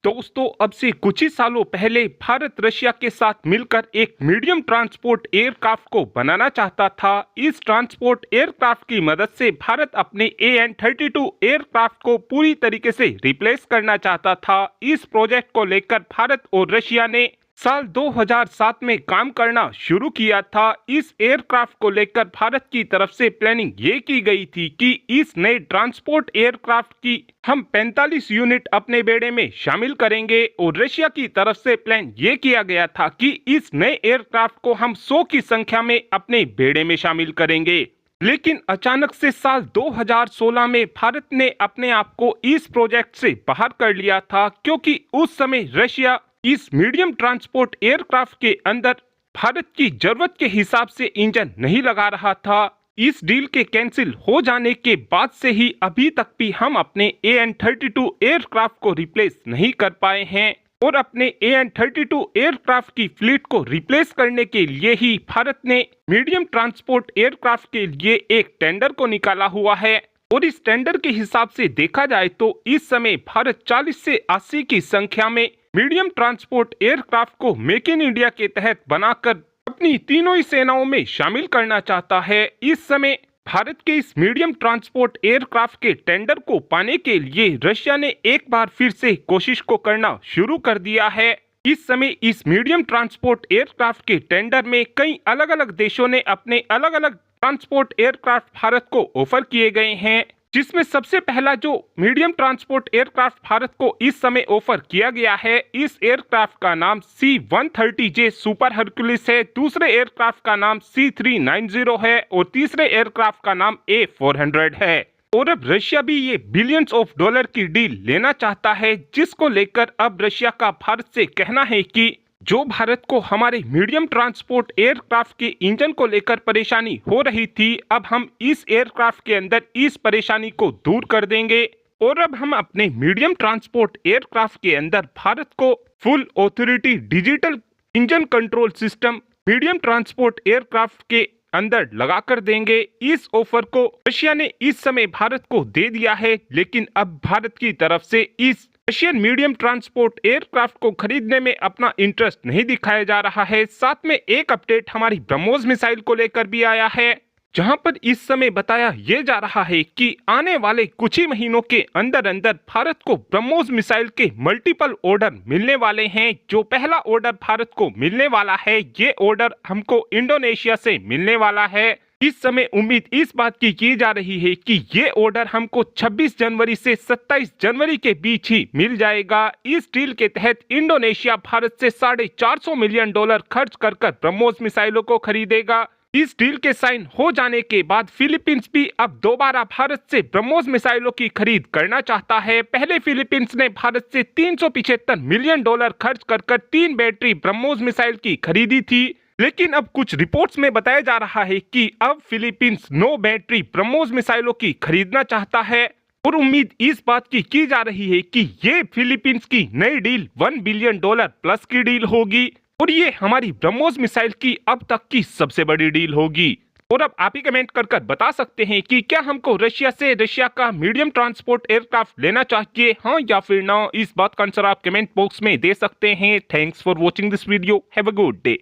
दोस्तों, अब से कुछ ही सालों पहले भारत रशिया के साथ मिलकर एक मीडियम ट्रांसपोर्ट एयरक्राफ्ट को बनाना चाहता था। इस ट्रांसपोर्ट एयरक्राफ्ट की मदद से भारत अपने AN-32 एयरक्राफ्ट को पूरी तरीके से रिप्लेस करना चाहता था। इस प्रोजेक्ट को लेकर भारत और रशिया ने साल 2007 में काम करना शुरू किया था। इस एयरक्राफ्ट को लेकर भारत की तरफ से प्लानिंग ये की गई थी कि इस नए ट्रांसपोर्ट एयरक्राफ्ट की हम 45 यूनिट अपने बेड़े में शामिल करेंगे और रशिया की तरफ से प्लान ये किया गया था कि इस नए एयरक्राफ्ट को हम 100 की संख्या में अपने बेड़े में शामिल करेंगे। लेकिन अचानक से साल 2016 में भारत ने अपने आप को इस प्रोजेक्ट से बाहर कर लिया था, क्योंकि उस समय रशिया इस मीडियम ट्रांसपोर्ट एयरक्राफ्ट के अंदर भारत की जरूरत के हिसाब से इंजन नहीं लगा रहा था। इस डील के कैंसिल हो जाने के बाद से ही अभी तक भी हम अपने AN-32 एयरक्राफ्ट को रिप्लेस नहीं कर पाए हैं और अपने AN-32 एयरक्राफ्ट की फ्लीट को रिप्लेस करने के लिए ही भारत ने मीडियम ट्रांसपोर्ट एयरक्राफ्ट के लिए एक टेंडर को निकाला हुआ है। और इस टेंडर के हिसाब से देखा जाए तो इस समय भारत 40 से 80 की संख्या में मीडियम ट्रांसपोर्ट एयरक्राफ्ट को मेक इन इंडिया के तहत बनाकर अपनी तीनों ही सेनाओं में शामिल करना चाहता है। इस समय भारत के इस मीडियम ट्रांसपोर्ट एयरक्राफ्ट के टेंडर को पाने के लिए रशिया ने एक बार फिर से कोशिश को करना शुरू कर दिया है। इस समय इस मीडियम ट्रांसपोर्ट एयरक्राफ्ट के टेंडर में कई अलग अलग देशों ने अपने अलग अलग ट्रांसपोर्ट एयरक्राफ्ट भारत को ऑफर किए गए हैं, जिसमें सबसे पहला जो मीडियम ट्रांसपोर्ट एयरक्राफ्ट भारत को इस समय ऑफर किया गया है, इस एयरक्राफ्ट का नाम C-130J सुपर हरक्यूलिस है। दूसरे एयरक्राफ्ट का नाम C-390 है और तीसरे एयरक्राफ्ट का नाम A-400 है। और अब रशिया भी ये बिलियंस ऑफ डॉलर की डील लेना चाहता है, जिसको लेकर अब रशिया का भारत से कहना है कि जो भारत को हमारे मीडियम ट्रांसपोर्ट एयरक्राफ्ट के इंजन को लेकर परेशानी हो रही थी, अब हम इस एयरक्राफ्ट के अंदर इस परेशानी को दूर कर देंगे और अब हम अपने मीडियम ट्रांसपोर्ट एयरक्राफ्ट के अंदर भारत को full authority digital engine control system medium transport aircraft के अंदर लगा कर देंगे। इस ऑफर को रशिया ने इस समय भारत को दे दिया है, लेकिन अब भारत की तरफ से इस रशियन मीडियम ट्रांसपोर्ट एयरक्राफ्ट को खरीदने में अपना इंटरेस्ट नहीं दिखाया जा रहा है। साथ में एक अपडेट हमारी ब्रह्मोस मिसाइल को लेकर भी आया है, जहां पर इस समय बताया ये जा रहा है कि आने वाले कुछ ही महीनों के अंदर अंदर भारत को ब्रह्मोस मिसाइल के मल्टीपल ऑर्डर मिलने वाले हैं। जो पहला ऑर्डर भारत को मिलने वाला है, ये ऑर्डर हमको इंडोनेशिया से मिलने वाला है। इस समय उम्मीद इस बात की जा रही है कि ये ऑर्डर हमको 26 जनवरी से 27 जनवरी के बीच ही मिल जाएगा। इस डील के तहत इंडोनेशिया भारत से $450 मिलियन खर्च कर ब्रह्मोस मिसाइलों को खरीदेगा। इस डील के साइन हो जाने के बाद फिलीपींस भी अब दोबारा भारत से ब्रह्मोस मिसाइलों की खरीद करना चाहता है। पहले फिलीपींस ने भारत से $375 मिलियन खर्च कर 3 बैटरी ब्रह्मोस मिसाइल की खरीदी थी, लेकिन अब कुछ रिपोर्ट्स में बताया जा रहा है कि अब फिलीपींस 9 बैटरी ब्रह्मोस मिसाइलों की खरीदना चाहता है और उम्मीद इस बात की जा रही है कि ये फिलीपींस की नई डील $1 बिलियन प्लस की डील होगी और ये हमारी ब्रह्मोस मिसाइल की अब तक की सबसे बड़ी डील होगी। और अब आप ही कमेंट कर बता सकते हैं कि क्या हमको रशिया का मीडियम ट्रांसपोर्ट एयरक्राफ्ट लेना चाहिए, हाँ या फिर ना। इस बात का आंसर आप कमेंट बॉक्स में दे सकते हैं। Thanks for watching this video. Have a good day.